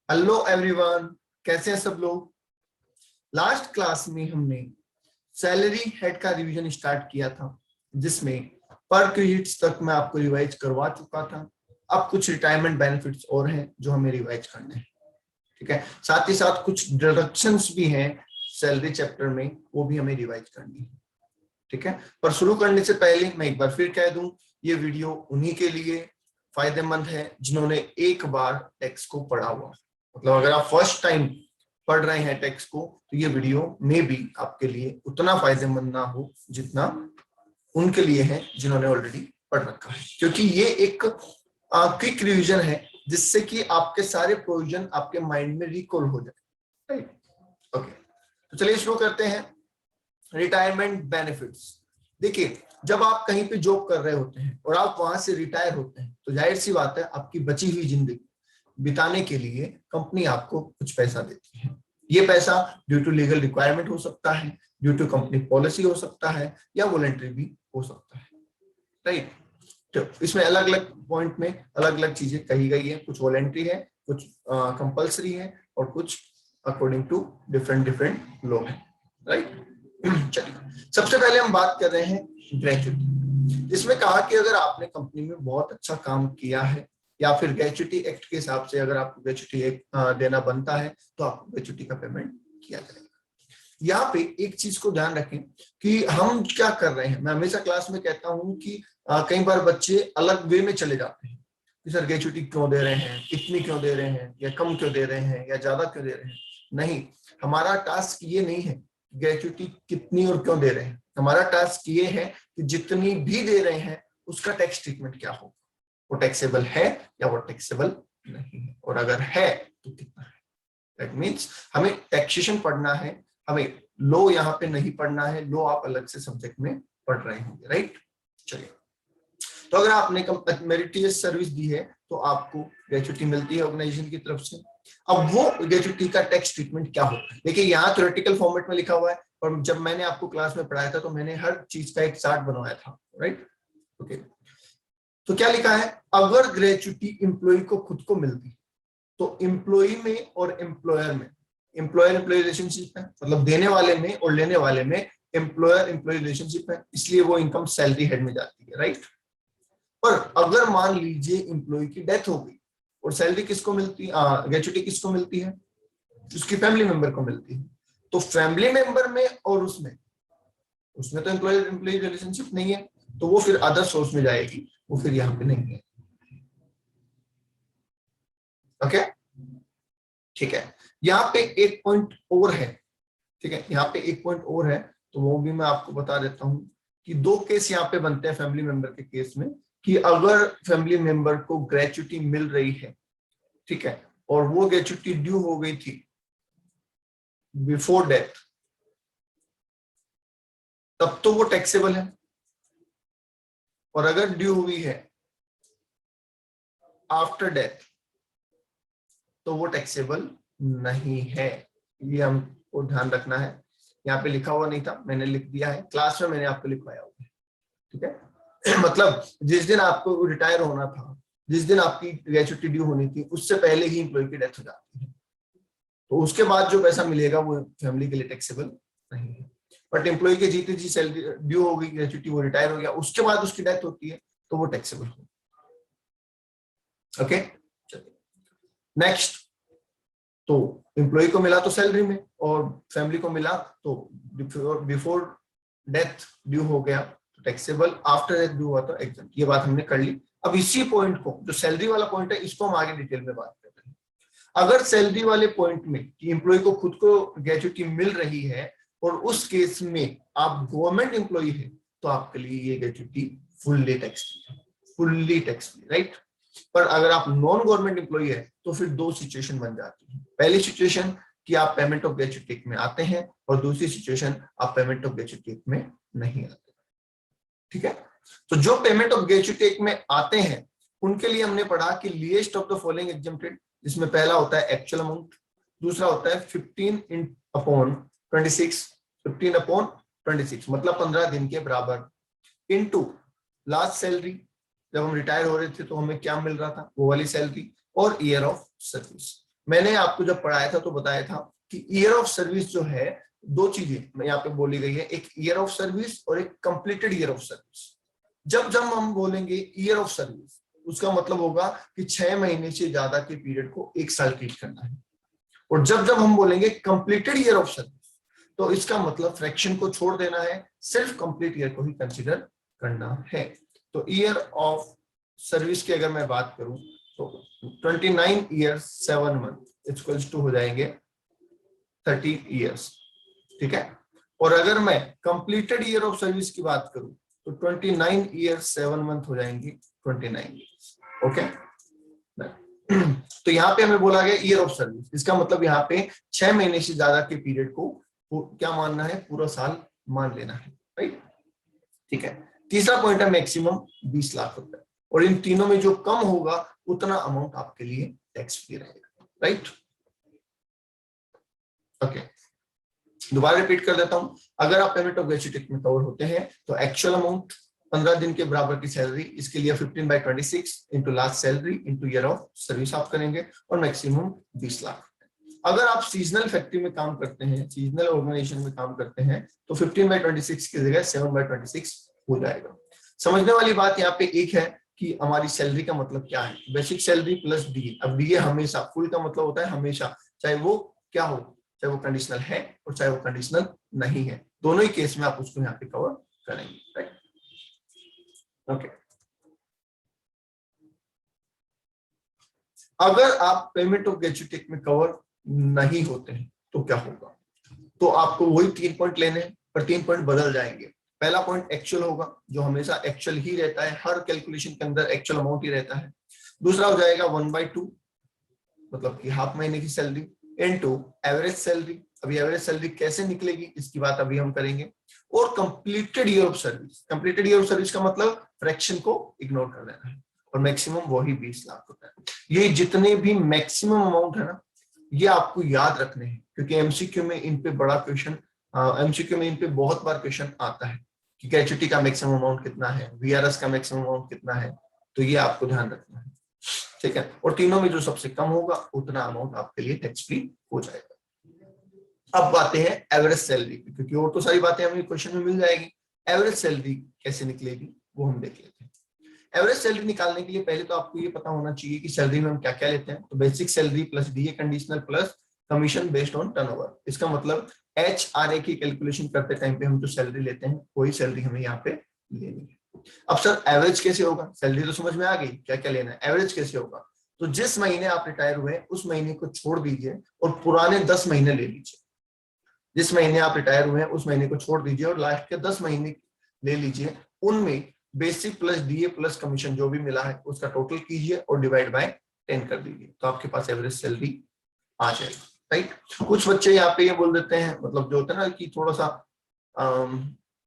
Hello everyone, कैसे हैं सब लोग। लास्ट क्लास में हमने सैलरी हेड का रिवीजन स्टार्ट किया था, जिसमें पर क्रेडिट्स तक मैं आपको रिवाइज करवा चुका था। अब कुछ रिटायरमेंट बेनिफिट्स और हैं जो हमें रिवाइज करने हैं, ठीक है। साथ ही साथ कुछ डिडक्शंस भी हैं सैलरी चैप्टर में, वो भी हमें रिवाइज करनी है, ठीक है। पर शुरू करने से पहले मैं एक बार फिर कह दूं, ये वीडियो उन्हीं के लिए फायदेमंद है जिन्होंने एक बार टैक्स को पढ़ा हुआ। मतलब अगर आप फर्स्ट टाइम पढ़ रहे हैं टैक्स को, तो ये वीडियो में भी आपके लिए उतना फायदेमंद ना हो जितना उनके लिए है जिन्होंने ऑलरेडी पढ़ रखा है, क्योंकि ये एक क्विक रिवीजन है जिससे कि आपके सारे प्रोविजन आपके माइंड में रिकॉल हो जाए, राइट। ओके, तो चलिए शुरू करते हैं। Retirement benefits. देखिए, जब आप कहीं पे जॉब कर रहे होते हैं और आप वहां से रिटायर होते हैं, तो जाहिर सी बात है आपकी बची हुई जिंदगी बिताने के लिए कंपनी आपको कुछ पैसा देती है। ये पैसा ड्यू टू लीगल रिक्वायरमेंट हो सकता है, ड्यू टू कंपनी पॉलिसी हो सकता है, या वॉलंटरी भी हो सकता है, राइट। तो इसमें अलग अलग पॉइंट में अलग अलग चीजें कही गई है, कुछ वॉलंटरी है, कुछ कंपल्सरी है, और कुछ अकॉर्डिंग टू डिफरेंट लॉ है, राइट। चलिए, सबसे पहले हम बात कर रहे हैं ग्रेच्युटी, जिसमें कहा कि अगर आपने कंपनी में बहुत अच्छा काम किया है, या फिर ग्रेच्युटी एक्ट के हिसाब से अगर आपको ग्रेच्युटी देना बनता है, तो आपको ग्रेच्युटी का पेमेंट किया जाएगा। यहाँ पे एक चीज को ध्यान रखें कि हम क्या कर रहे हैं। मैं हमेशा क्लास में कहता हूं कि कई बार बच्चे अलग वे में चले जाते हैं कि सर ग्रेच्युटी क्यों दे रहे हैं, इतनी क्यों दे रहे हैं, या कम क्यों दे रहे हैं, या ज्यादा क्यों दे रहे हैं। नहीं, हमारा टास्क ये नहीं है ग्रेच्युटी कितनी और क्यों दे रहे हैं। हमारा टास्क ये है कि जितनी भी दे रहे हैं उसका टैक्स ट्रीटमेंट क्या हो, वो टैक्सेबल है या वो टैक्सेबल नहीं है, और अगर है तो कितना है। दैट मीन्स हमें टैक्सेशन पढ़ना है, हमें लॉ यहाँ पे नहीं पढ़ना है। लॉ आप अलग से सब्जेक्ट में पढ़ रहे होंगे, राइट। चलिए, तो अगर आपने मेरिटियस सर्विस दी है तो आपको ग्रेच्युटी मिलती है ऑर्गेनाइजेशन की तरफ से। अब वो ग्रेच्युटी का टैक्स ट्रीटमेंट क्या होता है, देखिए यहाँ थ्योरेटिकल फॉर्मेट में लिखा हुआ है, और जब मैंने आपको क्लास में पढ़ाया था तो मैंने हर चीज का एक चार्ट बनवाया था, राइट। ओके, तो क्या लिखा है, अगर ग्रेच्युटी एम्प्लॉय को खुद को मिलती तो एम्प्लॉय में और एम्प्लॉयर में, एम्प्लॉयर एम्प्लॉय रिलेशनशिप है, मतलब देने वाले में और लेने वाले में एम्प्लॉयर एम्प्लॉय रिलेशनशिप है, इसलिए वो इनकम सैलरी हेड में जाती है, राइट। पर अगर मान लीजिए एम्प्लॉय की डेथ हो गई और सैलरी किसको मिलती है, ग्रेच्युटी किसको मिलती है, उसकी फैमिली मेंबर को मिलती है। तो फैमिली मेंबर में और उसमें तो एम्प्लॉयर एम्प्लॉय रिलेशनशिप नहीं है, तो वो फिर अदर सोर्स में जाएगी, वो फिर यहाँ पे नहीं है। ओके, ठीक है। यहाँ पे एक पॉइंट और है, ठीक है, यहाँ पे एक पॉइंट और है, तो वो भी मैं आपको बता देता हूं कि दो केस यहाँ पे बनते हैं फैमिली मेंबर के केस में, कि अगर फैमिली मेंबर को ग्रेच्युटी मिल रही है, ठीक है, और वो ग्रेच्युटी ड्यू हो गई थी बिफोर डेथ, तब तो वो टैक्सेबल है, और अगर ड्यू हुई है आफ्टर डेथ तो वो टैक्सेबल नहीं है। ये हमको ध्यान रखना है। यहाँ पे लिखा हुआ नहीं था, मैंने लिख दिया है, क्लास में मैंने आपको लिखवाया हुआ है, ठीक है। मतलब जिस दिन आपको रिटायर होना था, जिस दिन आपकी ग्रेच्युटी ड्यू होनी थी, उससे पहले ही एम्प्लॉय की डेथ हो जाती है, तो उसके बाद जो पैसा मिलेगा वो फैमिली के लिए टैक्सेबल नहीं है। बट एम्प्लॉय के जीते जी सैलरी ड्यू हो गई, ग्रेच्युटी, वो रिटायर हो गया, उसके बाद उसकी डेथ होती है, तो वो टैक्सेबल हो। ओके, चलिए नेक्स्ट। तो एम्प्लॉय को मिला तो सैलरी में, और फैमिली को मिला तो बिफोर डेथ ड्यू हो गया तो टैक्सेबल, आफ्टर डेथ ड्यू हुआ तो एग्जम्प्ट। ये बात हमने कर ली। अब इसी पॉइंट को, जो सैलरी वाला पॉइंट है, इसको हम आगे डिटेल में बात कर रहे हैं। अगर सैलरी वाले पॉइंट में कि एम्प्लॉय को खुद को ग्रेच्युटी मिल रही है और उस केस में आप गवर्नमेंट एम्प्लॉय है, तो आपके लिए ये gratuity fully tax free, right. पर अगर आप नॉन गवर्नमेंट एम्प्लॉय है तो फिर दो सिचुएशन बन जाती है। पहली सिचुएशन कि आप पेमेंट ऑफ ग्रेच्युटी में आते हैं, और दूसरी सिचुएशन आप पेमेंट ऑफ ग्रेच्युटी में नहीं आते, ठीक है। तो जो पेमेंट ऑफ ग्रेच्युटी में आते हैं उनके लिए हमने पढ़ा कि list of the following exempted, जिसमें पहला होता है एक्चुअल अमाउंट, दूसरा होता है 15/26 मतलब 15 दिन के बराबर, इनटू लास्ट सैलरी, जब हम रिटायर हो रहे थे तो हमें क्या मिल रहा था, वो वाली सैलरी, और ईयर ऑफ सर्विस। मैंने आपको जब पढ़ाया था तो बताया था कि ईयर ऑफ सर्विस जो है, दो चीजें यहाँ पे बोली गई है, एक ईयर ऑफ सर्विस और एक कंप्लीटेड ईयर ऑफ सर्विस। जब जब हम बोलेंगे ईयर ऑफ सर्विस, उसका मतलब होगा कि 6 महीने से ज्यादा के पीरियड को 1 साल ट्रीट करना है। और जब जब हम बोलेंगे कंप्लीटेड ईयर ऑफ सर्विस, तो इसका मतलब फ्रैक्शन को छोड़ देना है, सिर्फ कंप्लीट ईयर को ही कंसीडर करना है। तो ईयर ऑफ सर्विस की अगर मैं बात करूं तो 29 ईयर्स 7 मंथ इक्वल्स टू हो जाएंगे 30 ईयर्स, ठीक है। और अगर मैं कंप्लीटेड ईयर ऑफ सर्विस की बात करूं तो 29 ईयर्स 7 मंथ हो जाएंगे 29 ईयर्स, ओके। तो यहाँ पे हमें बोला गया ईयर ऑफ सर्विस, इसका मतलब यहाँ पे 6 महीने से ज्यादा के पीरियड को क्या मानना है, पूरा साल मान लेना है, राइट, ठीक है। तीसरा पॉइंट है मैक्सिमम 20 लाख रुपए, और इन तीनों में जो कम होगा उतना अमाउंट आपके लिए टैक्स फ्री रहेगा, राइट, ओके। दोबारा रिपीट कर देता हूं, अगर आप पेमेंट ऑफ ग्रेच्युटी में कवर होते हैं तो एक्चुअल अमाउंट 15 दिन के बराबर की सैलरी, इसके लिए 15/26 into last salary into year of service आप करेंगे, और मैक्सिमम 20 लाख। अगर आप सीजनल फैक्ट्री में काम करते हैं, सीजनल ऑर्गेनाइजेशन में काम करते हैं, तो 15/26 की जगह 7/26 हो जाएगा। समझने वाली बात यहाँ पे एक है कि हमारी सैलरी का मतलब क्या है, बेसिक सैलरी प्लस डीए। अब डीए हमेशा, फुल का मतलब होता है हमेशा, चाहे वो क्या हो, चाहे वो कंडीशनल है और चाहे वो कंडीशनल नहीं है, दोनों ही केस में आप उसको यहाँ पे कवर करेंगे, राइट, ओके। अगर आप पेमेंट ऑफ ग्रेच्युटी में कवर नहीं होते हैं तो क्या होगा, तो आपको वही 3 पॉइंट लेने हैं, पर 3 पॉइंट बदल जाएंगे। पहला पॉइंट एक्चुअल होगा, जो हमेशा एक्चुअल ही रहता है, हर कैलकुलेशन के अंदर एक्चुअल अमाउंट ही रहता है। दूसरा हो जाएगा 1/2, मतलब कि हाफ महीने की सैलरी इनटू एवरेज सैलरी। अभी एवरेज सैलरी कैसे निकलेगी इसकी बात अभी हम करेंगे। और completed year of service, completed year of service का मतलब फ्रैक्शन को इग्नोर कर देना है, और मैक्सिमम वही 20 लाख होता है। ये जितने भी मैक्सिमम अमाउंट है ना, ये आपको याद रखने हैं, क्योंकि एमसीक्यू में इन पे बड़ा क्वेश्चन, एमसीक्यू में इन पे बहुत बार क्वेश्चन आता है कि ग्रेच्युटी का मैक्सिमम अमाउंट कितना है, वीआरएस का मैक्सिमम अमाउंट कितना है, तो ये आपको ध्यान रखना है, ठीक है। और तीनों में जो सबसे कम होगा उतना अमाउंट आपके लिए टैक्स फ्री हो जाएगा। अब बातें हैं एवरेज सैलरी, क्योंकि और तो सारी बातें हमें क्वेश्चन में मिल जाएगी। एवरेज सैलरी कैसे निकलेगी वो हम देख लेते हैं। एवरेज सैलरी निकालने के लिए पहले तो आपको ये पता होना चाहिए कि सैलरी में हम क्या क्या लेते हैं। तो basic salary plus DA conditional plus commission based on turnover. इसका मतलब एचआरए की कैलकुलेशन करते टाइम पे हम जो सैलरी लेते हैं वही सैलरी हमें यहाँ पे लेनी है। अब सर एवरेज कैसे होगा, सैलरी तो समझ में आ गई, क्या क्या लेना है, एवरेज कैसे होगा। तो जिस महीने आप रिटायर हुए उस महीने को छोड़ दीजिए और पुराने 10 महीने ले लीजिए। जिस महीने आप रिटायर हुए हैं उस महीने को छोड़ दीजिए और लास्ट के 10 महीने ले लीजिए। उनमें basic plus DA plus commission जो भी मिला है उसका टोटल कीजिए और डिवाइड बाय 10 कर दीजिए, तो आपके पास एवरेज सैलरी आ जाएगी, राइट। कुछ बच्चे यहाँ पे ये बोल देते हैं, मतलब जो होता है ना कि थोड़ा सा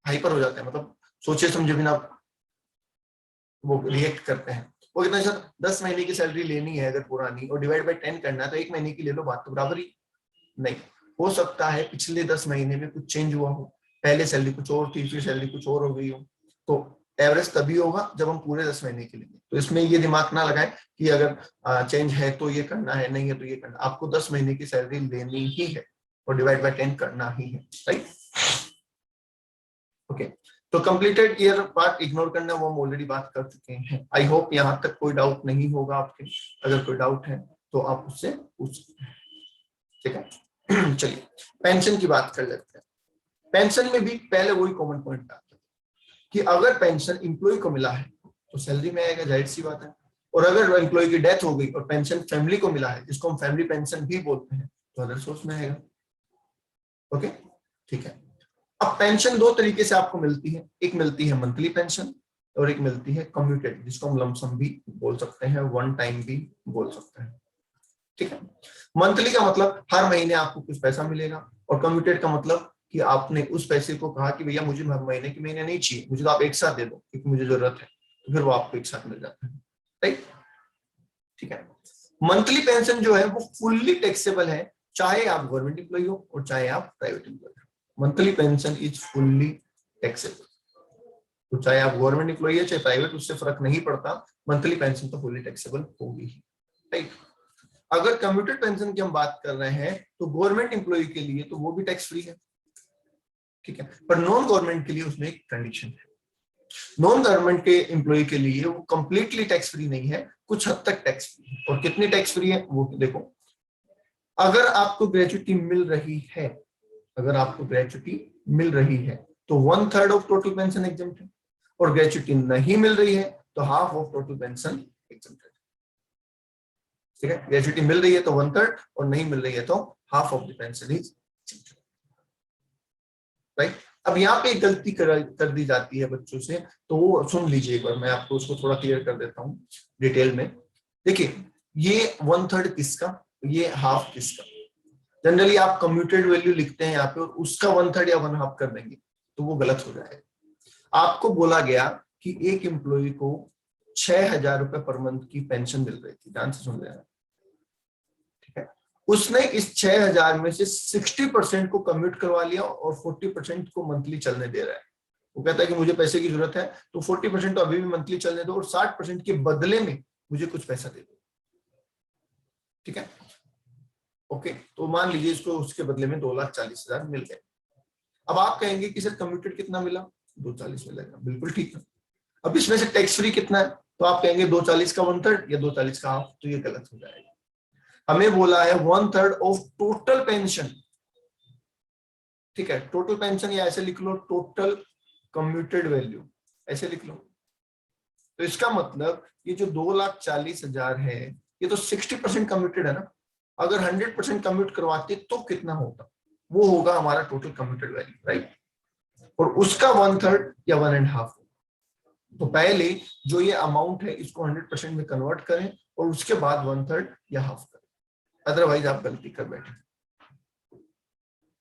हाइपर हो जाते हैं, मतलब सोचे समझे बिना वो रिएक्ट करते हैं। वो कहते हैं सर 10 महीने की सैलरी लेनी है अगर पुरानी और डिवाइड बाय 10 करना है तो 1 महीने की ले लो, बात तो बराबर ही नहीं। हो सकता है पिछले 10 महीने में कुछ चेंज हुआ हो, पहले सैलरी कुछ और थी फिर सैलरी कुछ और हो गई हो, तो एवरेज तभी होगा जब हम पूरे 10 महीने के लेंगे। तो इसमें ये दिमाग ना लगाएं कि अगर चेंज है तो ये करना है, नहीं है तो ये करना। आपको 10 महीने की सैलरी लेनी ही है और डिवाइड बाय 10 करना ही है, राइट, ओके। तो कंप्लीटेड ईयर पार्ट इग्नोर करना वो हम ऑलरेडी बात कर चुके हैं। आई होप यहाँ तक कोई डाउट नहीं होगा आपके, अगर कोई डाउट है तो आप उससे पूछ सकते हैं, ठीक है। चलिए पेंशन की बात कर लेते हैं। पेंशन में भी पहले वही कॉमन पॉइंट आता है कि अगर पेंशन इंप्लॉय को मिला है तो सैलरी में आएगा, जाहिर सी बात है। और अगर एम्प्लॉय की डेथ हो गई और पेंशन फैमिली को मिला है, जिसको हम फैमिली पेंशन भी बोलते हैं, तो अदर सोर्स में आएगा, ओके, ठीक है। अब पेंशन दो तरीके से आपको मिलती है, एक मिलती है मंथली पेंशन और एक मिलती है कम्यूटेड, जिसको हम लमसम भी बोल सकते हैं, वन टाइम भी बोल सकते हैं, ठीक है। मंथली का मतलब हर महीने आपको कुछ पैसा मिलेगा, और कम्यूटेड का मतलब कि आपने उस पैसे को कहा कि भैया मुझे हर महीने के महीने नहीं चाहिए, मुझे तो आप एक साथ दे दो क्योंकि मुझे जरूरत है, तो फिर वो आपको एक साथ मिल जाता है, राइट, ठीक है। मंथली पेंशन जो है वो फुल्ली टैक्सेबल है, चाहे आप गवर्नमेंट एम्प्लॉय हो और चाहे आप प्राइवेट एम्प्लॉय हो। Monthly pension is fully taxable, तो चाहे आप गवर्नमेंट एम्प्लॉय है चाहे प्राइवेट, उससे फर्क नहीं पड़ता, मंथली पेंशन तो फुल्ली टैक्सेबल होगी ही, राइट। अगर कम्यूटेड पेंशन की हम बात कर रहे हैं तो गवर्नमेंट एम्प्लॉय के लिए तो वो भी टैक्स फ्री है, ठीक है, पर नॉन गवर्नमेंट के लिए उसमें एक कंडीशन है। नॉन गवर्नमेंट के एम्प्लॉय के लिए वो कंप्लीटली टैक्स फ्री नहीं है, कुछ हद तक टैक्स फ्री है। और कितनी टैक्स फ्री है वो देखो, अगर आपको ग्रेच्युटी मिल रही है, अगर आपको ग्रेच्युटी मिल रही है तो 1/3 ऑफ टोटल पेंशन एग्जम्प्ट है, और ग्रेच्युटी नहीं मिल रही है तो half of total pension exempt है, ठीक है। ग्रेच्युटी मिल रही है तो 1/3 और नहीं मिल रही है तो half of the pension is exempt, right. अब यहाँ पे एक गलती कर दी जाती है बच्चों से, तो वो सुन लीजिए एक बार, मैं आपको उसको थोड़ा क्लियर कर देता हूँ डिटेल में। देखिए ये 1/3 किसका, ये हाफ किसका। जनरली आप कम्यूटेड वैल्यू लिखते हैं यहाँ पे और उसका 1/3 या 1/2 कर देंगे तो वो गलत हो जाएगा। आपको बोला गया कि एक एम्प्लॉय को 6,000 रुपए पर मंथ की पेंशन मिल रही थी, ध्यान से सुन लेना, ठीक है। उसने इस 6,000 में से 60% को कम्यूट करवा लिया और 40% को मंथली चलने दे रहा है। वो कहता है कि मुझे पैसे की जरूरत है तो 40% तो अभी भी मंथली चलने दो और 60% के बदले में मुझे कुछ पैसा दे दो, ठीक है। ओके, तो मान लीजिए इसको उसके बदले में 2,40,000 मिल गए। अब आप कहेंगे कि सर कम्यूटेड कितना मिला, 240 मिलेगा, बिल्कुल ठीक है। अब इसमें से टैक्स फ्री कितना है, तो आप कहेंगे 240 का 1/3 या 240 का हाफ, तो ये गलत हो जाएगा। हमें बोला है 1/3 ऑफ टोटल पेंशन, ठीक है। टोटल पेंशन या ऐसे लिख लो टोटल कम्यूटेड वैल्यू, ऐसे लिख लो। तो इसका मतलब ये जो 2,40,000 है ये तो 60% कम्यूटेड है ना। अगर 100% कम्यूट करवाते तो कितना होता, वो होगा हमारा टोटल कम्यूटेड वैल्यू, राइट। और उसका 1/3 या 1.5। तो पहले जो ये अमाउंट है इसको 100% में कन्वर्ट करें और उसके बाद 1/3 या हाफ करें, अदरवाइज आप गलती कर बैठे।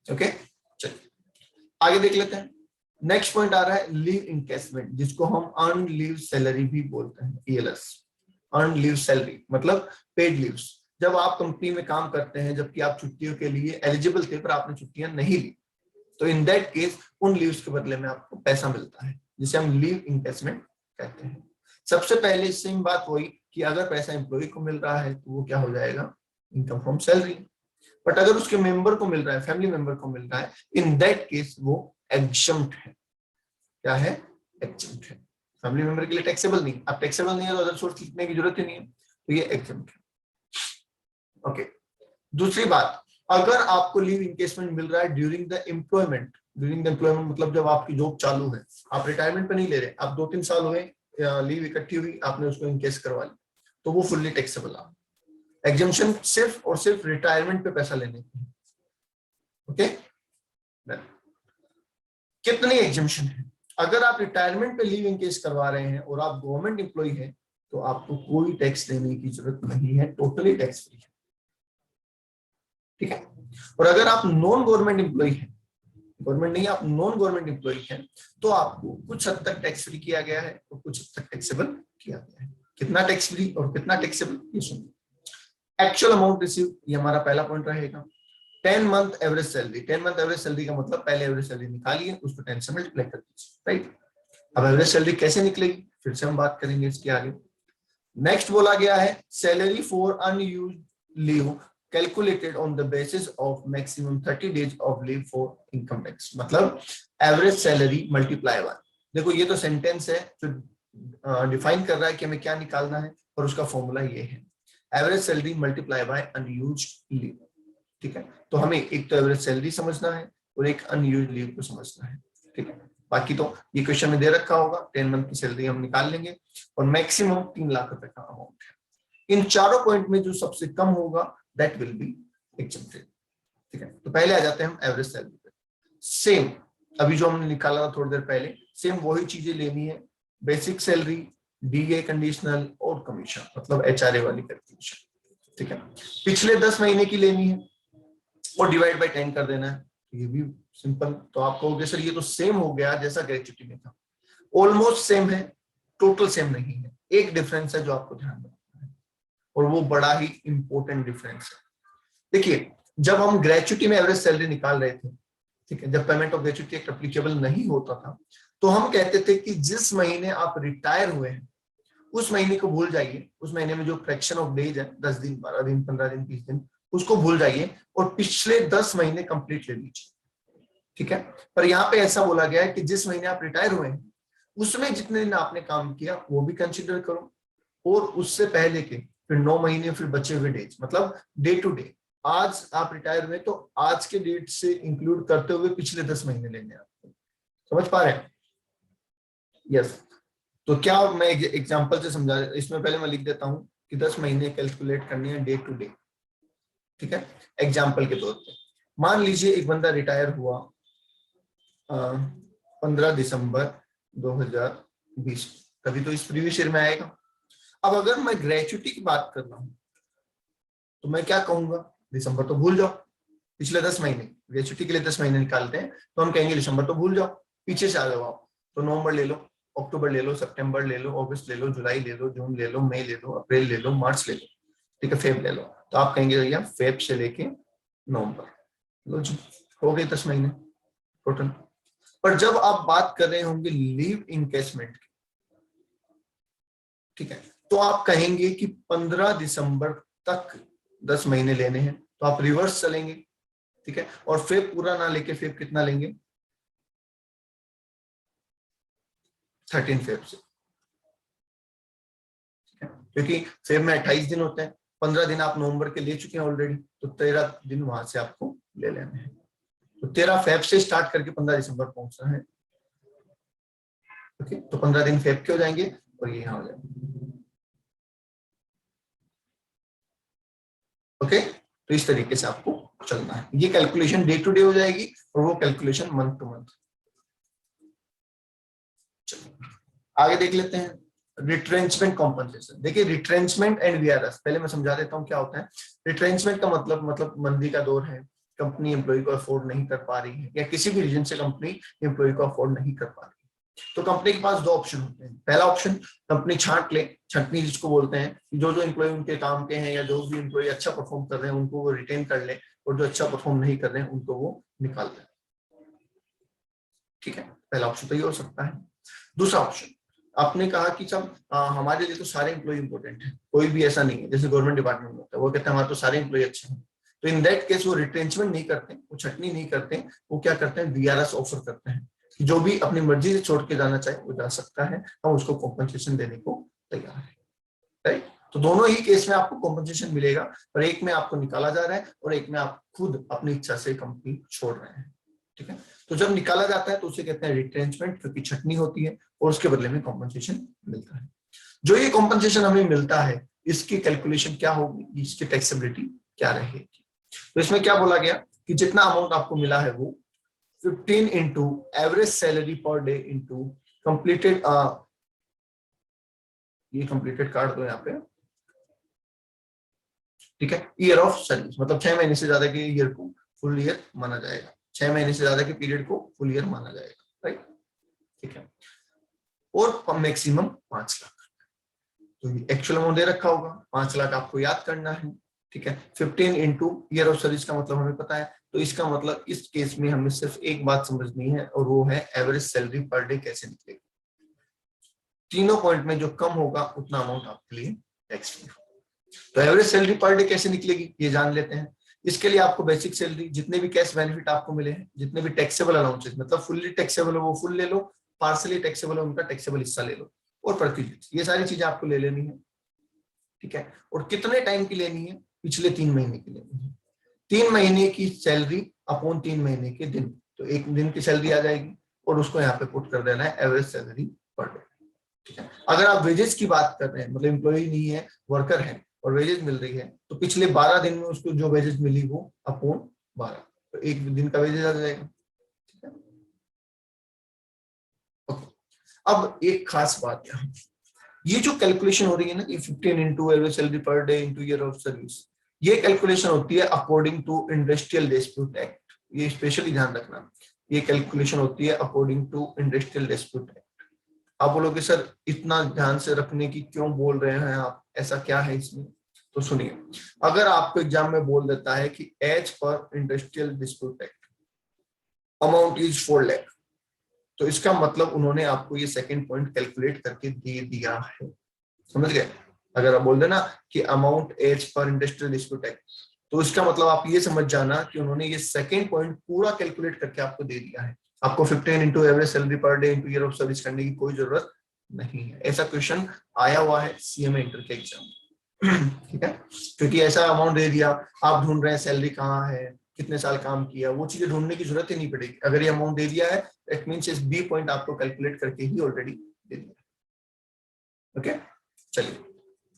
ओके, चलिए आगे देख लेते हैं। नेक्स्ट पॉइंट आ रहा है लीव इनकेसमेंट, जिसको हम अर्न लीव सैलरी भी बोलते हैं, ELS। अर्न लीव सैलरी मतलब पेड लीव्स। जब आप कंपनी में काम करते हैं जबकि आप छुट्टियों के लिए एलिजिबल थे पर आपने छुट्टियां नहीं ली, तो इन दैट केस उन लीव्स के बदले में आपको पैसा मिलता है, जिसे हम लीव इनकेसमेंट कहते हैं। सबसे पहले सेम बात हुई कि अगर पैसा एम्प्लॉय को मिल रहा है तो वो क्या हो जाएगा, इनकम फ्रॉम सैलरी। बट अगर उसके मेंबर को मिल रहा है, फैमिली मेंबर को मिल रहा है, इन दैट केस वो एग्जम्प्ट है। क्या है, एग्जम्प्ट है। फैमिली मेंबर के लिए टैक्सेबल नहीं, अब टैक्सेबल नहीं है तो अदर सोर्स लिखने की जरूरत ही नहीं है, तो ये एग्जम्प्ट है। ओके, दूसरी बात, अगर आपको लीव इनकेसमेंट मिल रहा है during the employment, during the employment मतलब जब आपकी जॉब चालू है, आप रिटायरमेंट पे नहीं ले रहे, आप 2-3 साल हुए लीव इकट्ठी हुई, आपने उसको इनकेस करवा ली, तो वो फुल्ली टैक्सेबल है। एग्जम्पशन सिर्फ और सिर्फ रिटायरमेंट पे पैसा लेने की। ओके, कितनी एग्जम्पशन है, अगर आप रिटायरमेंट पे लीव इनकेस करवा रहे हैं और आप गवर्नमेंट एम्प्लॉय हैं तो आपको कोई टैक्स देने की जरूरत नहीं है, टोटली टैक्स फ्री है, ठीक है। और अगर आप नॉन गवर्नमेंट एम्प्लॉय हैं, गवर्नमेंट नहीं आप नॉन गवर्नमेंट एम्प्लॉय हैं, तो आपको कुछ हद तक टैक्स फ्री किया गया है और कुछ हद तक टैक्सेबल किया गया है। कितना टैक्स फ्री और कितना टैक्सेबल, ये सुनिए। एक्चुअल अमाउंट रिसीव, ये हमारा पहला पॉइंट रहेगा। 10 month average salary, 10 month average salary का मतलब पहले एवरेज सैलरी निकालिए, उसको 10 से मल्टीप्लाई कर दीजिए, राइट। अब एवरेज सैलरी कैसे निकलेगी फिर से हम बात करेंगे इसके आगे। नेक्स्ट बोला गया है salary for unused leave calculated on the basis of maximum 30 days of leave for income tax, मतलब एवरेज सैलरी मल्टीप्लाई बाय। देखो ये तो सेंटेंस है जो डिफाइन कर रहा है कि हमें क्या निकालना है, और उसका फॉर्मूला ये है average salary multiply by unused leave, ठीक है। तो हमें एक तो एवरेज सैलरी समझना है और एक अनयूज्ड लीव को समझना है, ठीक है। बाकी तो ये क्वेश्चन में दे रखा होगा, 10 मंथ की सैलरी हम निकाल लेंगे और मैक्सिमम 3 लाख रुपए का अमाउंट है। इन चारों पॉइंट में जो सबसे कम होगा दैट विल बी एग्जम्प्टेड, ठीक है। तो पहले आ जाते हैं हम एवरेज सैलरी पे। सेम अभी जो हमने निकाला था थोड़ी देर पहले, सेम वही चीजें लेनी है, बेसिक सैलरी, DA कंडीशनल और कमीशन, मतलब HRA वाली कैलकुलेशन, ठीक है। पिछले 10 महीने की लेनी है और डिवाइड बाय 10 कर देना है, ये भी सिंपल। तो आप कहोगे सर ये तो सेम हो गया जैसा ग्रेच्युटी में था, ऑलमोस्ट सेम है, टोटल सेम नहीं है। एक डिफरेंस है जो आपको ध्यान रखना है और वो बड़ा ही इंपॉर्टेंट डिफरेंस है। देखिए जब हम ग्रेच्युटी में एवरेज सैलरी निकाल रहे थे, ठीक है, जब पेमेंट ऑफ ग्रेच्युटी एप्लीकेबल नहीं होता था, तो हम कहते थे कि जिस महीने आप रिटायर हुए हैं उस महीने को भूल जाइए, उस महीने में जो फ्रैक्शन ऑफ डेज है 10 दिन 12 दिन 15 दिन 20 दिन उसको भूल जाइए और पिछले 10 महीने कंप्लीट ले लीजिए, ठीक है। पर यहाँ पे ऐसा बोला गया है कि जिस महीने आप रिटायर हुए हैं उसमें जितने दिन आपने काम किया वो भी कंसिडर करो, और उससे पहले के फिर 9 महीने फिर बचे हुए डेज, मतलब डे टू डे, आज आप रिटायर हुए तो आज के डेट से इंक्लूड करते हुए पिछले 10 महीने लेने आपको, समझ पा रहे हैं? यस। तो क्या मैं एग्जांपल से समझा, इसमें पहले मैं लिख देता हूं कि 10 महीने कैलकुलेट करनी है डे टू डे, ठीक है। एग्जांपल के तौर पे मान लीजिए एक बंदा रिटायर हुआ 15 दिसंबर 2020, तभी तो इस प्रीवियस ईयर में आएगा। अब अगर मैं ग्रेचुटी की बात कर रहा हूं तो मैं क्या कहूंगा, दिसंबर तो भूल जाओ, पिछले 10 महीने ग्रेचुटी के लिए 10 महीने निकालते हैं तो हम कहेंगे दिसंबर तो भूल जाओ, पीछे से आ जाओ आप, तो नवंबर ले लो, अक्टूबर ले लो, सितंबर ले लो, अगस्त ले लो, जुलाई ले लो, जून ले लो, मई ले लो, अप्रैल ले लो, मार्च ले लो, ठीक है, फेब ले लो, तो आप कहेंगे भैया फेब से लेके नवंबर, लो जी हो गए 10 महीने टोटल। पर जब आप बात कर रहे होंगे लीव इनकेसमेंट की, ठीक है, तो आप कहेंगे कि 15 दिसंबर तक 10 महीने लेने हैं, तो आप रिवर्स चलेंगे, ठीक है, और फेब पूरा ना लेके फेब कितना लेंगे, 13 फेब से, ठीक है, क्योंकि फेब में 28 दिन होते हैं, 15 दिन आप नवंबर के ले चुके हैं ऑलरेडी, तो 13 दिन वहां से आपको ले लेने हैं, तो 13 फेब से स्टार्ट करके 15 दिसंबर पहुंचना है, ओके, तो 15 दिन फेब के हो जाएंगे और ये यहाँ हो जाएंगे, ओके। तो इस तरीके से आपको चलना है, ये कैलकुलेशन डे टू डे हो जाएगी और वो कैलकुलेशन मंथ टू मंथ। आगे देख लेते हैं रिट्रेंचमेंट कॉम्पनसेशन। देखिए रिट्रेंचमेंट एंड वीआरएस पहले मैं समझा देता हूँ क्या होता है। रिट्रेंचमेंट का मतलब मंदी का दौर है, कंपनी एम्प्लॉय को अफोर्ड नहीं कर पा रही है, या किसी भी रीजन से कंपनी एम्प्लॉय को अफोर्ड नहीं कर पा रही है, तो कंपनी के पास दो ऑप्शन होते हैं। पहला ऑप्शन कंपनी छांट ले, छंटनी जिसको बोलते हैं, जो जो एम्प्लॉय उनके काम के हैं या जो भी एम्प्लॉय अच्छा परफॉर्म कर रहे हैं उनको वो रिटेन कर ले, और जो अच्छा परफॉर्म नहीं कर रहे हैं उनको वो निकाल दे, ठीक है। पहला ऑप्शन तो ये हो सकता है। दूसरा ऑप्शन आपने कहा कि सब हमारे लिए तो सारे एम्प्लॉय इंपॉर्टेंट है, कोई भी ऐसा नहीं है, जैसे गवर्नमेंट डिपार्टमेंट में होता है, वो कहते हैं हमारे तो सारे एम्प्लॉय अच्छे हैं, तो इन दैट केस वो रिट्रेंचमेंट नहीं करते, वो छटनी नहीं करते, वो क्या करते हैं वीआरएस ऑफर करते हैं कि जो भी अपनी मर्जी से छोड़ के जाना चाहे वो जा सकता है, हम उसको कॉम्पनसेशन देने को तैयार है, राइट। तो दोनों ही केस में आपको कॉम्पनसेशन मिलेगा, पर एक में आपको निकाला जा रहा है और एक में आप खुद अपनी इच्छा से कंपनी छोड़ रहे हैं, ठीक है। तो जब निकाला जाता है तो उसे कहते हैं रिट्रेंचमेंट, क्योंकि छटनी होती है और उसके बदले में कॉम्पनसेशन मिलता है। जो ये कॉम्पनसेशन हमें मिलता है इसकी कैलकुलेशन क्या होगी, इसकी टैक्सेबिलिटी क्या रहेगी। तो इसमें क्या बोला गया कि जितना अमाउंट आपको मिला है वो 15 into average salary per day into completed, ये कंप्लीटेड काट दो यहाँ पे, ठीक है, ईयर ऑफ सर्विस, मतलब 6 महीने से ज्यादा के ईयर को फुल ईयर माना जाएगा, 6 महीने से ज्यादा के पीरियड को फुल ईयर माना जाएगा, राइट, ठीक है, और मैक्सिमम 5 लाख। तो एक्चुअल अमाउंट दे रखा होगा 5 लाख, आपको याद करना है, ठीक है। 15 इंटू ईयर ऑफ सर्विस का मतलब हमें पता है, तो इसका मतलब इस केस में हमें सिर्फ एक बात समझनी है और वो है एवरेज सैलरी पर डे कैसे निकलेगी। तीनों पॉइंट में जो कम होगा उतना अमाउंट आपके लिए टैक्स फ्री होगा। तो एवरेज सैलरी पर डे कैसे निकलेगी ये जान लेते हैं। इसके लिए आपको बेसिक सैलरी, जितने भी कैश बेनिफिट आपको मिले हैं, जितने भी टैक्सेबल अलाउंसेस, मतलब फुल्ली टैक्सेबल है वो फुल ले लो, पार्सली टैक्सेबल है उनका टैक्सेबल हिस्सा ले लो, और प्रतिशत, ये सारी चीजें आपको ले लेनी है, ठीक है। और कितने टाइम की लेनी है, पिछले 3 महीने की लेनी है। 3 महीने की सैलरी अपॉन 3 महीने के दिन, तो एक दिन की सैलरी आ जाएगी और उसको यहाँ पे पुट कर देना है एवरेज सैलरी पर डे, ठीक है। अगर आप वेजेस की बात कर रहे हैं, मतलब एम्प्लॉय नहीं है वर्कर है और वेजेस मिल रही है, तो पिछले 12 दिन में उसको जो वेजेस मिली वो अपॉन 12, तो एक दिन का वेजेस आ जाएगा, ठीक है। ओके, अब एक खास बात है, ये जो कैलकुलेशन हो रही है ना कि 15 into average salary per day into year of service, ये कैलकुलेशन होती है according to industrial dispute act, ये स्पेशली ध्यान रखना, ये कैलकुलेशन होती है according to industrial dispute act. आप बोलोगे सर इतना ध्यान से रखने की क्यों बोल रहे हैं आप, ऐसा क्या है इसमें, तो सुनिए, अगर आपको एग्जाम में बोल देता है कि as per industrial dispute act amount is 4 lakh, तो इसका मतलब उन्होंने आपको ये सेकंड पॉइंट कैलकुलेट करके दे दिया है, समझ गए? अगर आप बोल देना कि amount as per industrial dispute act, तो इसका मतलब आप ये समझ जाना कि उन्होंने ये सेकेंड पॉइंट पूरा कैलकुलेट करके आपको दे दिया है। आपको 15 into average salary per day into year of service करने की कोई जरूरत नहीं है। ऐसा क्वेश्चन आया हुआ है सीएमए इंटर के एग्जाम, ठीक है? क्योंकि ऐसा अमाउंट दे दिया, आप ढूंढ रहे हैं सैलरी कहाँ है, कितने साल काम किया, वो चीजें ढूंढने की जरूरत ही नहीं पड़ेगी। अगर ये अमाउंट दे दिया है, इट मींस इस बी पॉइंट आपको कैलकुलेट करके ही ऑलरेडी दे दिया। ओके, चलिए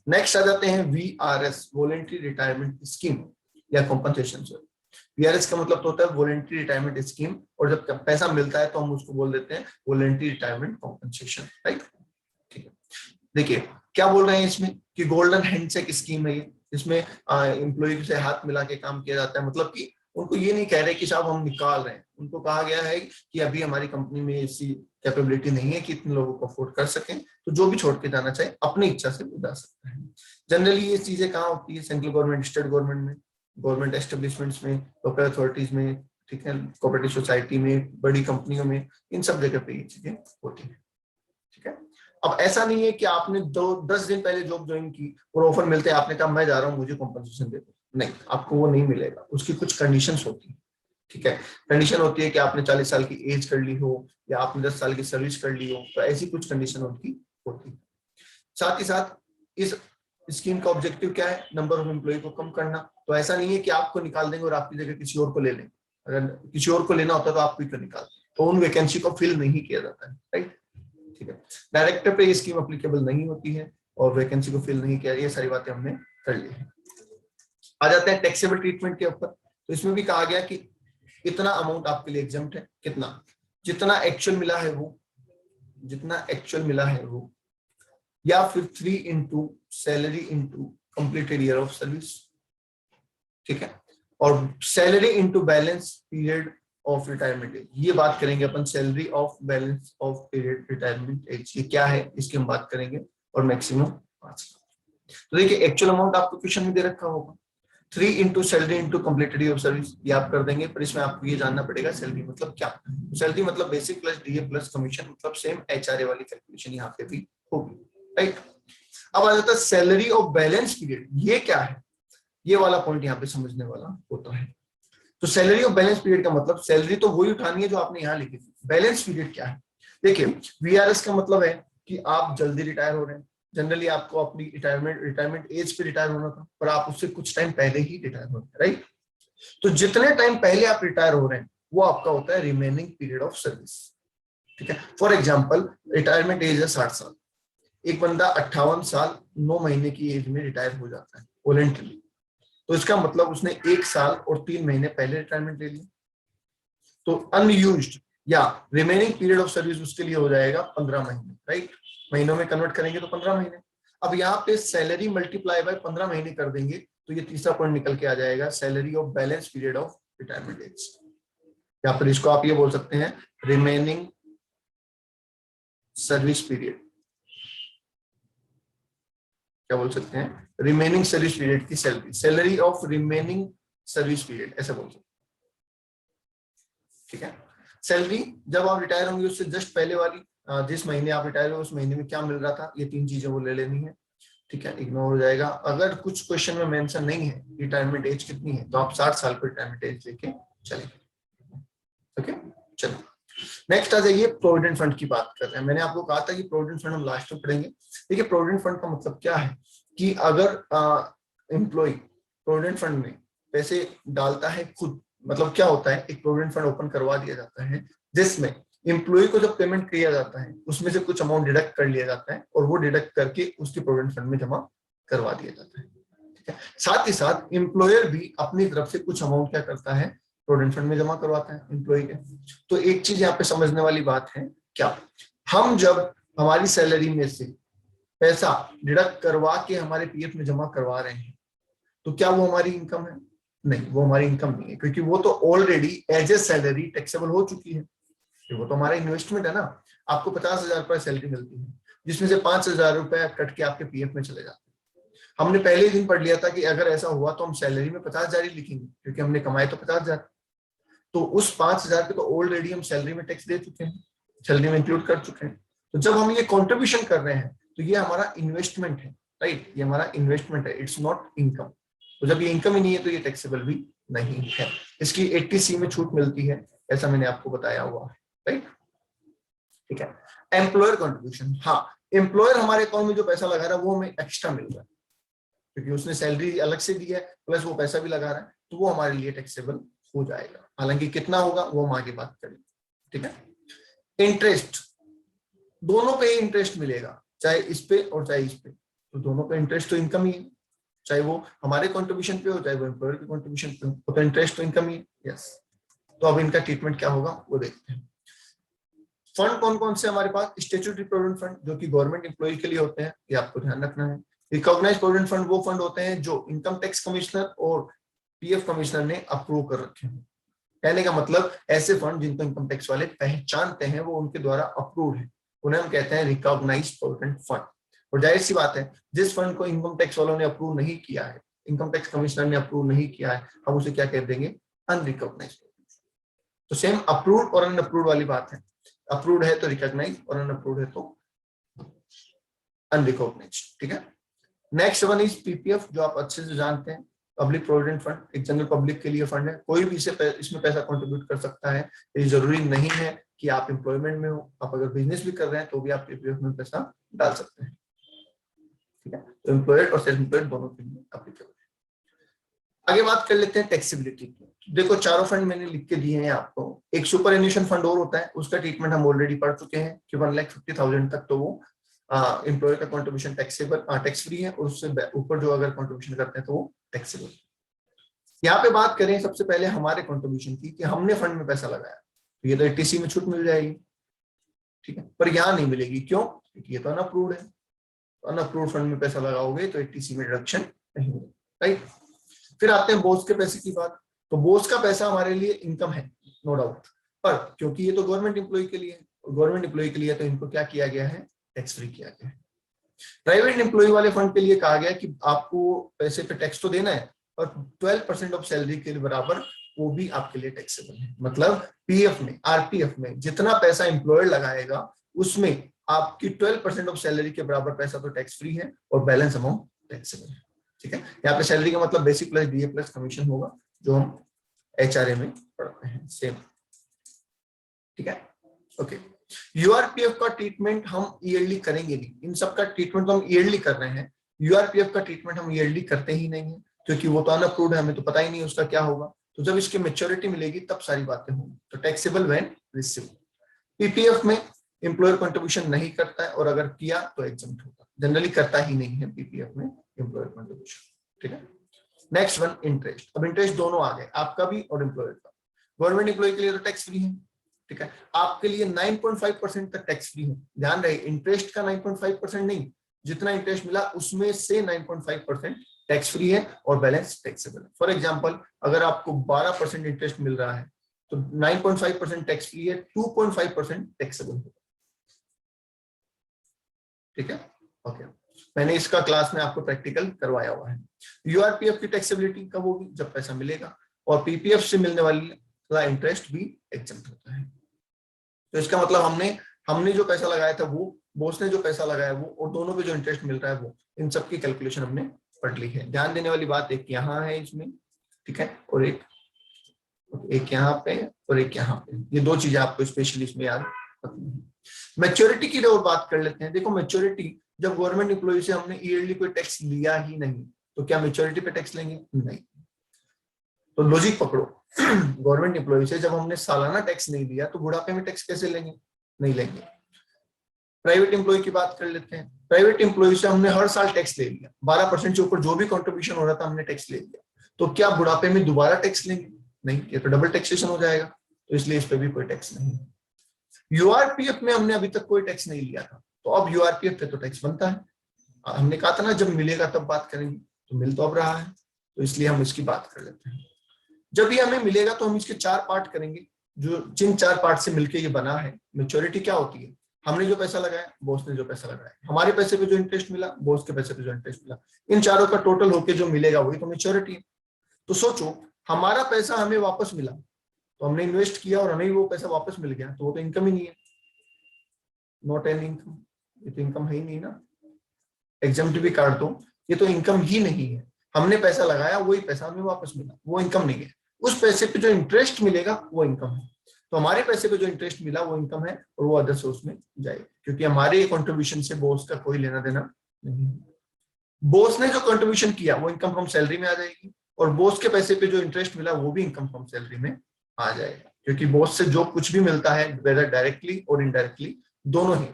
नेक्स्ट आ जाते हैं वीआरएस, वॉलंटरी रिटायरमेंट स्कीम या कॉम्पनसेशन। वीआरएस का मतलब तो होता है वॉलंटरी रिटायरमेंट स्कीम, और जब पैसा मिलता है तो हम उसको बोल देते हैं वॉलंटरी रिटायरमेंट कॉम्पनसेशन, राइट? ठीक है, देखिए क्या बोल रहे हैं इसमें कि गोल्डन हैंडशेक स्कीम है ये, इसमें एम्प्लॉय से हाथ मिला के काम किया जाता है। मतलब कि उनको ये नहीं कह रहे कि साहब हम निकाल रहे हैं, उनको कहा गया है कि अभी हमारी कंपनी में ऐसी कैपेबिलिटी नहीं है कि इतने लोगों को अफोर्ड कर सकें, तो जो भी छोड़ के जाना चाहे अपनी इच्छा से वो जा सकता है। जनरली ये चीजें कहाँ होती है? सेंट्रल गवर्नमेंट, स्टेट गवर्नमेंट में, गवर्नमेंट एस्टेब्लिशमेंट्स में, लोकल अथॉरिटीज में, ठीक है, कोऑपरेटिव सोसाइटी में, बड़ी कंपनियों में, इन सब जगह पे ये चीजें होती है, ठीक है? अब ऐसा नहीं है कि आपने 10 दिन पहले जॉब ज्वाइन की और ऑफर मिलते हैं, आपने कहा मैं जा रहा हूँ मुझे कॉम्पनसेशन दे दो, नहीं, आपको वो नहीं मिलेगा। उसकी कुछ कंडीशंस होती है, ठीक है? कंडीशन होती है कि आपने 40 साल की एज कर ली हो या आपने 10 साल की सर्विस कर ली हो, तो ऐसी कुछ कंडीशन उनकी होती है। साथ ही साथ इस स्कीम का ऑब्जेक्टिव क्या है? नंबर ऑफ एम्प्लॉय को कम करना। तो ऐसा नहीं है कि आपको निकाल देंगे और आपकी जगह किसी और को ले लेंगे। अगर किसी और को लेना होता तो आपको क्यों निकाल, तो उन वैकेंसी को फिल नहीं किया जाता है, राइट? ठीक है, डायरेक्टर पे ये स्कीम अप्लीकेबल नहीं होती है और वैकेंसी को फिल नहीं किया, ये सारी बातें हमने कर ली है। आ जाते हैं टैक्सेबल ट्रीटमेंट के ऊपर। तो इसमें भी कहा गया कि इतना अमाउंट आपके लिए एग्जम्प्ट है, कितना? जितना एक्चुअल मिला है वो, जितना एक्चुअल मिला है वो, या फिर 3 into salary into completed year of service, ठीक है? और salary into balance period of retirement age, ये बात करेंगे अपन, salary of balance of period retirement age, ये क्या है इसकी हम बात करेंगे, और मैक्सिमम 5। तो देखिए एक्चुअल अमाउंट आपको क्वेश्चन में दे रखा होगा, 3 into salary into completed year of service, ये आप कर देंगे। पर इसमें आपको ये जानना पड़ेगा सैलरी मतलब क्या। तो सैलरी मतलब basic plus DA plus commission, मतलब सेम एचआरए वाली कैलकुलेशन यहाँ पे भी होगी, राइट? अब आ जाता है सैलरी ऑफ बैलेंस पीरियड, ये क्या है? ये वाला पॉइंट यहाँ पे समझने वाला होता है। तो सैलरी ऑफ बैलेंस पीरियड का मतलब सैलरी तो वही उठानी है जो आपने यहाँ लिखी थी, बैलेंस पीरियड क्या है? देखिए वीआरएस का मतलब है कि आप जल्दी रिटायर हो रहे हैं, जनरली आपको अपनी रिटायरमेंट एज पे रिटायर होना था, पर आप उससे कुछ टाइम पहले ही रिटायर हो रहे हैं, राइट? तो जितने टाइम पहले आप रिटायर हो रहे हैं वो आपका होता है रिमेनिंग पीरियड ऑफ सर्विस, ठीक है? फॉर एग्जाम्पल रिटायरमेंट एज है 60 साल, एक बंदा 58 साल 9 महीने की एज में रिटायर हो जाता है वॉलंटरी, तो इसका मतलब उसने 1 साल और 3 महीने पहले रिटायरमेंट ले लिया। तो अनयूज्ड या रिमेनिंग पीरियड ऑफ सर्विस उसके लिए हो जाएगा 15 महीने, राइट? महीनों में कन्वर्ट करेंगे तो 15 महीने। अब यहाँ पे सैलरी मल्टीप्लाई बाय 15 महीने कर देंगे तो ये तीसरा पॉइंट निकल के आ जाएगा, salary of balance period of retirement as, या फिर इसको आप ये बोल सकते हैं रिमेनिंग सर्विस पीरियड, क्या बोल सकते हैं? रिमेनिंग सर्विस पीरियड की salary, salary of remaining service period, ऐसा बोल सकते हैं, ठीक है? सैलरी जब आप रिटायर होंगे उससे जस्ट पहले वाली, जिस महीने आप रिटायर हो उस महीने में क्या मिल रहा था, ये 3 चीजें वो ले लेनी है, ठीक है? इग्नोर हो जाएगा। अगर कुछ क्वेश्चन में मेंशन नहीं है रिटायरमेंट एज कितनी है, तो आप 60 साल पर रिटायरमेंट एज लेके चलेंगे, ओके? चलो नेक्स्ट आ जाइए, प्रोविडेंट फंड की बात कर रहे हैं। मैंने आपको कहा था कि प्रोविडेंट फंड हम लास्ट में पढ़ेंगे। देखिए प्रोविडेंट फंड का मतलब क्या है कि अगर एम्प्लॉय प्रोविडेंट फंड में पैसे डालता है खुद, मतलब क्या होता है, एक प्रोविडेंट फंड ओपन करवा दिया जाता है जिसमें एम्प्लॉय को जब पेमेंट किया जाता है उसमें से कुछ अमाउंट डिडक्ट कर लिया जाता है और वो डिडक्ट करके उसकी प्रोविडेंट फंड में जमा करवा दिया जाता है, ठीक है? साथ ही साथ एम्प्लॉयर भी अपनी तरफ से कुछ अमाउंट क्या करता है, प्रोविडेंट फंड में जमा करवाता है एम्प्लॉय के। तो एक चीज यहाँ पे समझने वाली बात है, क्या हम जब हमारी सैलरी में से पैसा डिडक्ट करवा के हमारे पीएफ में जमा करवा रहे हैं तो क्या वो हमारी इनकम है? नहीं, वो हमारी इनकम नहीं है, क्योंकि वो तो already as a salary taxable हो चुकी है। तो वो तो हमारा इन्वेस्टमेंट है ना। आपको 50,000 रुपए सैलरी मिलती है जिसमें से 5,000 रुपए कट के आपके पीएफ में चले जाते हैं। हमने पहले ही दिन पढ़ लिया था कि अगर ऐसा हुआ तो हम सैलरी में 50,000 ही लिखेंगे क्योंकि हमने कमाए तो 50,000, तो उस 5,000 पे तो ऑलरेडी हम सैलरी में टैक्स दे चुके हैं, सैलरी में इंक्लूड कर चुके हैं। तो जब हम ये कॉन्ट्रीब्यूशन कर रहे हैं तो ये हमारा इन्वेस्टमेंट है, राइट, ये हमारा इन्वेस्टमेंट है, इट्स नॉट इनकम। तो जब ये इनकम ही नहीं है तो ये टैक्सेबल भी नहीं है। इसकी 80C में छूट मिलती है, ऐसा मैंने आपको बताया हुआ है, राइट। ठीक है, एम्प्लॉयर कंट्रीब्यूशन, हाँ, एम्प्लॉयर हमारे अकाउंट में जो पैसा लगा रहा है वो हमें एक्स्ट्रा मिल रहा है, क्योंकि उसने सैलरी अलग से दी है प्लस वो पैसा भी लगा रहा है, तो वो हमारे लिए टैक्सेबल हो जाएगा। हालांकि कितना होगा वो हम आगे बात करेंगे। ठीक है, इंटरेस्ट, दोनों पे इंटरेस्ट मिलेगा, चाहे इस पे और चाहे इस पे, तो दोनों पे इंटरेस्ट तो इनकम ही है, चाहे वो हमारे कंट्रीब्यूशन पे हो चाहे वो एम्प्लॉयर के कंट्रीब्यूशन पे हो, तो इंटरेस्ट तो इनकम ही है। यस, तो अब इनका ट्रीटमेंट क्या होगा वो देखते हैं। फंड कौन कौन से हमारे पास, स्टैट्यूटरी प्रोविडेंट फंड जो कि गवर्नमेंट एम्प्लॉय के लिए होते हैं, ये आपको ध्यान रखना है। रिकॉग्नाइज्ड प्रोविडेंट फंड वो फंड होते हैं जो इनकम टैक्स कमिश्नर और पीएफ कमिश्नर ने अप्रूव कर रखे हैं। कहने का मतलब ऐसे फंड जिनको इनकम टैक्स वाले पहचानते हैं, वो उनके द्वारा अप्रूव है, उन्हें हम कहते हैं रिकॉग्नाइज्ड प्रोविडेंट फंड। और जाहिर सी बात है, जिस फंड को इनकम टैक्स वालों ने अप्रूव नहीं किया है, इनकम टैक्स कमिश्नर ने अप्रूव नहीं किया है, हम उसे क्या कह देंगे, अनरिकॉग्नाइज्ड। तो सेम अप्रूव्ड और अनअप्रूव्ड वाली बात है, अप्रूव्ड है तो रिकॉग्नाइज और अनअप्रूव्ड है तो अनरिकॉग्नाइज्ड। ठीक है, नेक्स्ट वन इज पीपीएफ, जो आप अच्छे से जानते हैं, पब्लिक प्रोविडेंट फंड, एक जनरल पब्लिक के लिए फंड है, कोई भी इसमें पैसा कंट्रीब्यूट कर सकता है। ये जरूरी नहीं है कि आप एम्प्लॉयमेंट में हो, आप अगर बिजनेस भी कर रहे हैं तो भी आप पीपीएफ में पैसा डाल सकते हैं। ठीक है, तो एम्प्लॉयड और सेल्फ एम्प्लॉयड दोनों के लिए एप्लीकेबल है। आगे बात कर लेते हैं टैक्सेबिलिटी की। देखो चारों फंड मैंने लिख के दिए हैं आपको। एक सुपर एन्यूशन फंड और होता है, उसका ट्रीटमेंट हम ऑलरेडी पढ़ चुके हैं कि 1,50,000 तक तो वो एम्प्लॉयर का कंट्रीब्यूशन टैक्स फ्री है, और उससे ऊपर जो अगर कंट्रीब्यूशन करते हैं तो वो टैक्सेबल। यहाँ पे बात करें सबसे पहले हमारे कंट्रीब्यूशन की, कि हमने फंड में पैसा लगाया, तो ये तो 80C में छूट मिल जाएगी। ठीक है, पर यहाँ नहीं मिलेगी, क्यों, क्योंकि ये तो अनअप्रूव्ड है, तो अनअप्रूव्ड फंड में पैसा लगाओगे तो 80C में डिडक्शन नहीं होगा, राइट। फिर आते हैं बोस के पैसे की बात। तो बोस का पैसा हमारे लिए इनकम है, नो डाउट, पर क्योंकि ये तो गवर्नमेंट एम्प्लॉय के लिए है, गवर्नमेंट एम्प्लॉय के लिए तो इनको क्या किया गया है, टैक्स फ्री किया गया है। प्राइवेट एम्प्लॉय वाले फंड के लिए कहा गया कि आपको पैसे पे टैक्स तो देना है, और 12% ऑफ सैलरी के बराबर वो भी आपके लिए टैक्सेबल है। मतलब पीएफ में, आरपीएफ में जितना पैसा एम्प्लॉयर लगाएगा उसमें आपकी 12% ऑफ सैलरी के बराबर पैसा तो टैक्स फ्री है, और बैलेंस अमाउंट टैक्सेबल है। ठीक है, यहाँ पे सैलरी का मतलब basic plus DA plus commission होगा, जो हम एचआरए में पढ़ते हैं, सेम। ठीक है, ओके। यूआरपीएफ का ट्रीटमेंट हम ईयरली करेंगे नहीं, इन सब का ट्रीटमेंट तो हम ईयरली कर रहे हैं, यूआरपीएफ का ट्रीटमेंट हम ईयरली करते ही नहीं है, क्योंकि वो तो अनअप्रूव्ड है, हमें तो पता ही नहीं उसका क्या होगा। तो जब इसकी मैच्योरिटी मिलेगी तब सारी बातें होंगी। तो टैक्सेबल व्हेन रिसीव्ड। पीपीएफ में एम्प्लॉयर कंट्रीब्यूशन नहीं करता है, और अगर किया तो एग्जम्प्ट होगा, जनरली करता ही नहीं है पीपीएफ में एम्प्लॉयर कंट्रीब्यूशन। ठीक है, नेक्स्ट वन इंटरेस्ट। अब इंटरेस्ट दोनों आ गए, आपका भी और एम्प्लॉयर का। गवर्नमेंट एम्प्लॉय के लिए तो टैक्स फ्री है, ठीक है, आपके लिए 9.5% तक टैक्स फ्री है। ध्यान रहे, इंटरेस्ट का 9.5% नहीं, जितना इंटरेस्ट मिला उसमें से 9.5% टैक्स फ्री है, और बैलेंस टैक्सेबल है। फॉर एग्जांपल, अगर आपको 12% इंटरेस्ट मिल रहा है तो 9.5% टैक्स फ्री है, 2.5% टैक्सेबल है। ठीक है, ओके, मैंने इसका क्लास में आपको प्रैक्टिकल करवाया हुआ है। यूआरपीएफ की टैक्सेबिलिटी कब होगी, जब पैसा मिलेगा, और पीपीएफ से मिलने वाला इंटरेस्ट भी एग्जम्प्ट होता है। तो इसका मतलब हमने जो पैसा लगाया था वो, बॉस ने जो पैसा लगाया वो, और दोनों पे जो इंटरेस्ट मिल रहा है वो, इन सब की कैलकुलेशन हमने पढ़ ली है। ध्यान देने वाली बात एक यहाँ है इसमें, ठीक है, और एक यहाँ पे और एक यहाँ पे, ये दो चीजें आपको स्पेशली इसमें याद रखनी है। मैच्योरिटी की और बात कर लेते हैं। देखो मैच्योरिटी, जब गवर्नमेंट एम्प्लॉय से हमने ईयरली कोई टैक्स लिया ही नहीं, तो क्या मैच्योरिटी पे टैक्स लेंगे, नहीं। तो लॉजिक पकड़ो, गवर्नमेंट एम्प्लॉय से जब हमने सालाना टैक्स नहीं लिया तो बुढ़ापे में टैक्स कैसे लेंगे, नहीं लेंगे। प्राइवेट एम्प्लॉय की बात कर लेते हैं। प्राइवेट एम्प्लॉय से हमने हर साल टैक्स ले लिया, 12% से ऊपर जो भी कंट्रीब्यूशन हो रहा था हमने टैक्स ले लिया, तो क्या बुढ़ापे में दोबारा टैक्स लेंगे, नहीं, ये तो डबल टैक्सेशन हो जाएगा, तो इसलिए इस पर भी कोई टैक्स नहीं। यूआरपीएफ में हमने अभी तक कोई टैक्स नहीं लिया था, तो अब यूआरपीएफ पे तो टैक्स बनता है। हमने कहा था ना जब मिलेगा तब बात करेंगे, तो मिल तो अब रहा है, तो इसलिए हम इसकी बात कर लेते हैं। जब ये हमें मिलेगा तो हम इसके 4 पार्ट करेंगे, जो जिन 4 पार्ट से मिलकर ये बना है। मैच्योरिटी क्या होती है, हमने जो पैसा लगाया, बॉस ने जो पैसा लगाया, हमारे पैसे पे जो इंटरेस्ट मिला, बॉस के पैसे पे जो इंटरेस्ट मिला, इन चारों का टोटल होके जो मिलेगा वही तो मैच्योरिटी है। तो सोचो, हमारा पैसा हमें वापस मिला, तो हमने इन्वेस्ट किया और हमें वो पैसा वापस मिल गया, तो वो तो इनकम ही नहीं है, नॉट एन इनकम, ये तो इनकम है ही नहीं ना। एग्जम्प्ट भी काट दो, ये तो इनकम ही नहीं है। हमने पैसा लगाया, वही पैसा हमें वापस मिला, वो इनकम नहीं है। उस पैसे पे जो इंटरेस्ट मिलेगा वो इनकम है। तो हमारे पैसे पे जो इंटरेस्ट मिला वो इनकम है और वो अदर सोर्स में जाएगा, क्योंकि हमारे कंट्रीब्यूशन से बॉस का कोई लेना देना नहीं है। बॉस ने जो कंट्रीब्यूशन किया वो इनकम फ्रॉम सैलरी में आ जाएगी, और बॉस के पैसे पे जो इंटरेस्ट मिला वो भी इनकम फ्रॉम सैलरी में आ जाएगा, क्योंकि बॉस से जो कुछ भी मिलता है वेदर डायरेक्टली और इनडायरेक्टली दोनों ही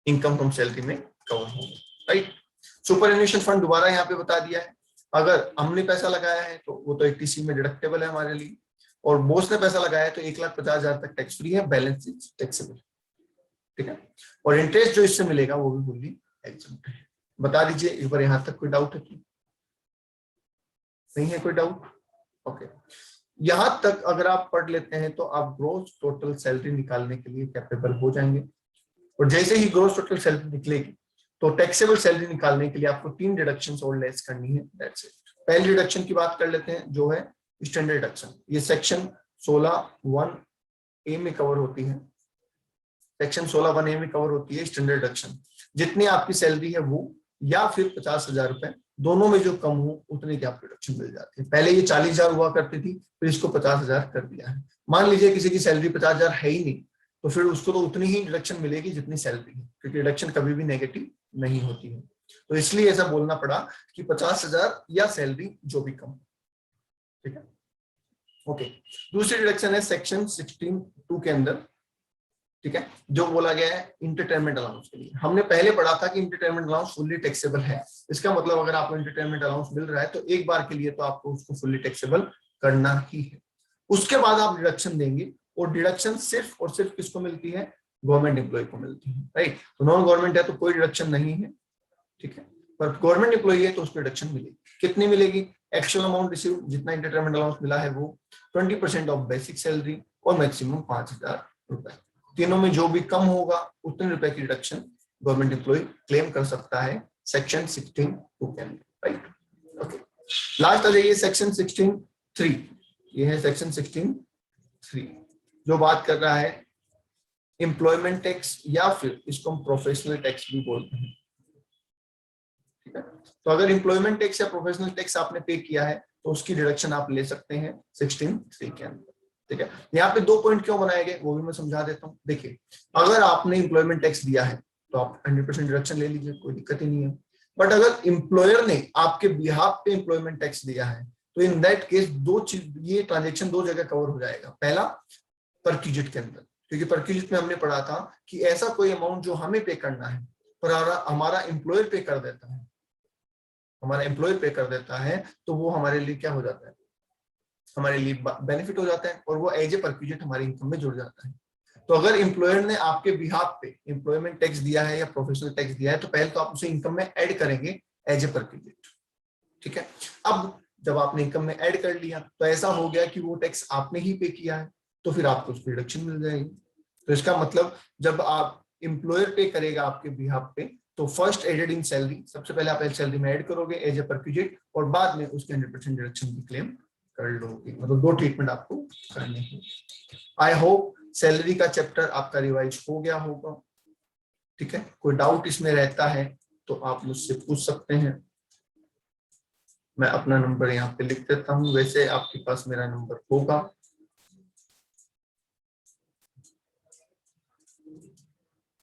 इनकम फ्रॉम सैलरी में कवर होगा, राइट। सुपर एन्युएशन फंड दोबारा यहाँ पे बता दिया है, अगर हमने पैसा लगाया है तो वो तो 80C में डिडक्टेबल है हमारे लिए, और बॉस ने पैसा लगाया है तो 1,50,000 तक टैक्स फ्री है, बैलेंस इज टैक्सेबल, ठीक है। और इंटरेस्ट जो इससे मिलेगा वो भी फुल्ली एग्जम्प्ट है। बता दीजिए एक बार, यहाँ तक कोई डाउट है? नहीं है कोई डाउट? ओके, यहां तक अगर आप पढ़ लेते हैं तो आप ग्रोस टोटल सैलरी निकालने के लिए कैपेबल हो जाएंगे। और जैसे ही ग्रोस टोटल सैलरी निकलेगी तो टैक्सेबल सैलरी निकालने के लिए आपको 3 डिडक्शंस और लेस करनी है, दैट्स इट। पहली डिडक्शन की बात कर लेते हैं जो है स्टैंडर्ड डिडक्शन। ये सेक्शन 16(1)(a) में कवर होती है। सेक्शन 16(1)(a) में कवर होती है स्टैंडर्ड डिडक्शन। जितनी आपकी सैलरी है वो या फिर 50,000 रुपए, दोनों में जो कम हो उतने की आपको डिडक्शन मिल जाती है। पहले ये 40,000 हुआ करती थी, फिर इसको 50,000 कर दिया है। मान लीजिए किसी की सैलरी 50,000 है ही नहीं, तो फिर उसको तो उतनी ही डिडक्शन मिलेगी जितनी सैलरी है, क्योंकि डिडक्शन कभी भी नेगेटिव नहीं होती है। तो इसलिए ऐसा बोलना पड़ा कि 50,000 या सैलरी जो भी कम, ठीक है। ओके, दूसरी डिडक्शन है सेक्शन 16(2) के अंदर, ठीक है, जो बोला गया है इंटरटेनमेंट अलाउंस के लिए। हमने पहले पढ़ा था कि इंटरटेनमेंट अलाउंस फुल्ली टैक्सेबल है। इसका मतलब अगर आपको इंटरटेनमेंट अलाउंस मिल रहा है तो एक बार के लिए तो आपको उसको फुल्ली टैक्सेबल करना ही है। उसके बाद आप डिडक्शन देंगे, और डिडक्शन सिर्फ और सिर्फ किसको मिलती है? गवर्नमेंट एम्प्लॉय को मिलती है, राइट। तो नॉन गवर्नमेंट है तो कोई डिडक्शन नहीं है, ठीक है, पर गवर्नमेंट एम्प्लॉय है तो उसको डिडक्शन मिलेगी। कितनी मिलेगी? एक्चुअल अमाउंट रिसीव, जितना इंटरटेनमेंट अलाउंस मिला है वो 20% ऑफ बेसिक सैलरी, और मैक्सिमम 5,000 रुपए। तीनों में जो भी कम होगा उतने रुपए की डिडक्शन गवर्नमेंट एम्प्लॉय क्लेम कर सकता है सेक्शन 16(2) के अंदर, राइट। ओके, लास्ट आ जाइए सेक्शन 16(3). ये है सेक्शन 16(3) जो बात कर रहा है एम्प्लॉयमेंट टैक्स, या फिर इसको हम प्रोफेशनल टैक्स भी बोलते हैं, ठीक है। तो अगर एम्प्लॉयमेंट टैक्स या प्रोफेशनल टैक्स आपने पे किया है तो उसकी डिडक्शन आप ले सकते हैं 16(3) के अंदर, ठीक है। यहाँ पे 2 पॉइंट क्यों बनाए गए वो भी मैं समझा देता हूँ। देखिए, अगर आपने एम्प्लॉयमेंट टैक्स दिया है तो आप 100% डिडक्शन ले लीजिए, कोई दिक्कत ही नहीं है। बट अगर एम्प्लॉयर ने आपके बिहाफ पे एम्प्लॉयमेंट टैक्स दिया है तो इन दैट केस दो चीज, ये ट्रांजेक्शन 2 जगह कवर हो जाएगा। पहला परक्विजिट के अंदर, क्योंकि परक्विजिट में हमने पढ़ा था कि ऐसा कोई अमाउंट जो हमें पे करना है पर हमारा एम्प्लॉयर पे कर देता है, हमारा एम्प्लॉयर पे कर देता है, तो वो हमारे लिए क्या हो जाता है? हमारे लिए बेनिफिट हो जाता है, और वो एज ए परक्विजिट हमारी इनकम में जुड़ जाता है। तो अगर एम्प्लॉयर ने आपके बिहाफ पे एम्प्लॉयमेंट टैक्स दिया है या प्रोफेशनल टैक्स दिया है तो पहले तो आप उसे इनकम में ऐड करेंगे एज ए परक्विजिट, ठीक है। अब जब आपने इनकम में ऐड कर लिया तो ऐसा हो गया कि वो टैक्स आपने ही पे किया है, तो फिर आपको उसकी डिडक्शन मिल जाएगी। तो इसका मतलब जब आप एम्प्लॉयर पे करेगा आपके बिहाफ पे, तो फर्स्ट एडेड इन सैलरी, सबसे पहले आप सैलरी में ऐड करोगे एज ए परक्विजिट, और बाद में उसके 100% डिडक्शन की क्लेम कर लोगे। मतलब 2 ट्रीटमेंट आपको करने हैं। आई होप सैलरी का चैप्टर आपका रिवाइज हो गया होगा, ठीक है। कोई डाउट इसमें रहता है तो आप मुझसे पूछ सकते हैं। मैं अपना नंबर यहाँ पे लिख देता हूँ, वैसे आपके पास मेरा नंबर होगा।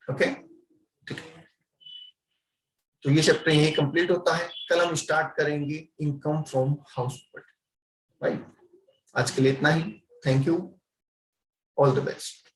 ओके, ठीक है। तो ये चैप्टर यही कंप्लीट होता है। कल हम स्टार्ट करेंगे income from house property, right. आज के लिए इतना ही। Thank you, all the best.